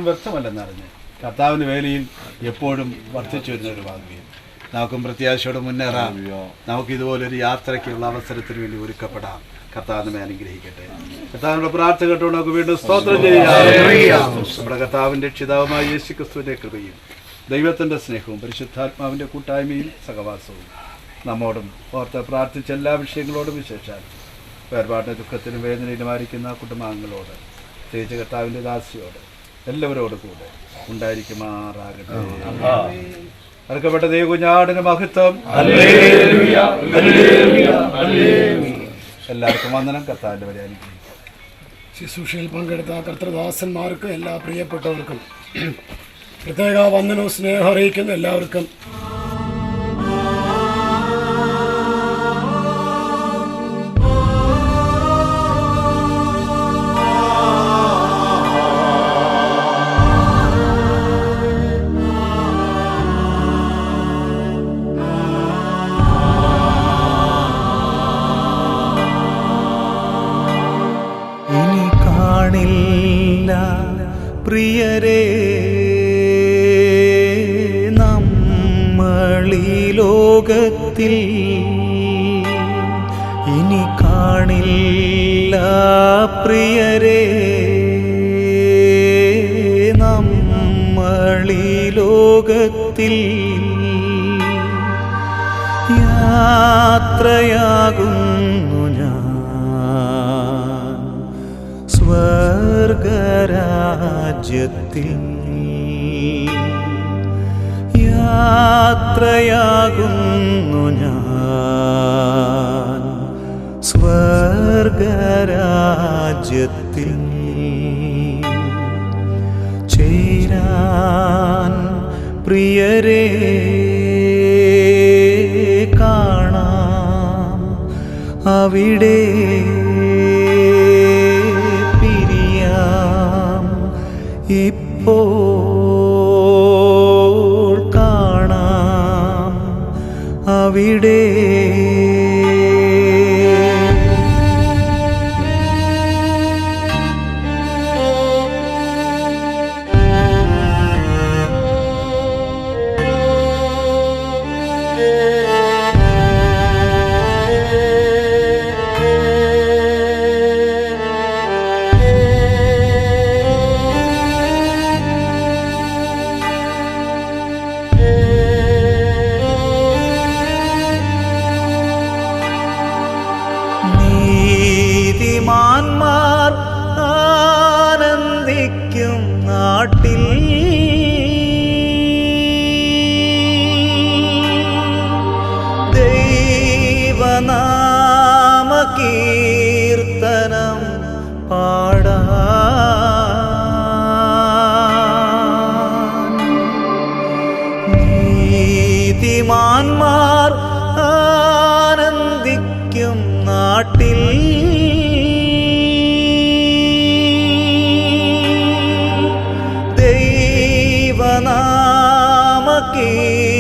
വ്യർത്ഥമല്ലെന്നറിഞ്ഞ് കർത്താവിൻ്റെ വേലയിൽ എപ്പോഴും വർദ്ധിച്ചു വരുന്ന ഒരു ഭാഗ്യം. നമുക്കും പ്രത്യാശയോടെ മുന്നേറാം. നമുക്കിതുപോലൊരു യാത്രയ്ക്കുള്ള അവസരത്തിന് വേണ്ടി ഒരുക്കപ്പെടാം. കർത്താവിനെ അനുഗ്രഹിക്കട്ടെ. കർത്താവിന്റെ പ്രാർത്ഥന കേട്ടുകൊണ്ട് നമുക്ക് വീണ്ടും സ്തോത്രം ചെയ്യാം. നമ്മുടെ കർത്താവിന്റെ രക്ഷിതാവുമായ യേശുക്രിസ്തുവിന്റെ കൃപയും ദൈവത്തിന്റെ സ്നേഹവും പരിശുദ്ധാത്മാവിന്റെ കൂട്ടായ്മയും സഹവാസവും നമ്മോടും ഓർത്ത് പ്രാർത്ഥിച്ച എല്ലാ വിഷയങ്ങളോടും വിശേഷാൽ വേർപാടിന്റെ ദുഃഖത്തിനും വേദനയിലും ആയിരിക്കുന്ന കുടുംബാംഗങ്ങളോട് പ്രത്യേകിച്ച് കർത്താവിന്റെ ദാസിയോട് എല്ലാവരോടും കൂടെ ഉണ്ടായിരിക്കുമാറാകട്ടെ. അർക്കപ്പെട്ട ദൈവകുഞ്ഞാടിന് മഹത്വം. എല്ലാവർക്കും വന്ദനം. കർത്താവിന്റെ വരെ അനുഗ്രഹിക്കും. ശുശ്രൂഷയിൽ പങ്കെടുത്ത കർത്തൃദാസന്മാർക്ക് എല്ലാ പ്രിയപ്പെട്ടവർക്കും പ്രത്യേക വന്ദനവും സ്നേഹം അറിയിക്കുന്ന എല്ലാവർക്കും പ്രിയരേ, നമ്മളീ ലോകത്തിൽ ഇനി കാണില്ല. പ്രിയരേ, നമ്മളീ ലോകത്തിൽ യാത്രയാകുന്നു ഞാൻ സ്വർഗരാജ്യത്തിൽ. യാത്രയാകുന്നു ഞാൻ സ്വർഗരാജ്യത്തിൽ. ചേരാൻ പ്രിയരേ കാണാം അവിടെ. ഇപ്പോൾ കാണാം അവിടെ. നീതിമാന്മാർ ആനന്ദിക്കും നാട്ടിൽ ദൈവനാമ കീർത്തനം പാടാൻ. നീതിമാന്മാർ ആനന്ദിക്കും നാട്ടിൽ ദൈവനാമ കീർത്തനം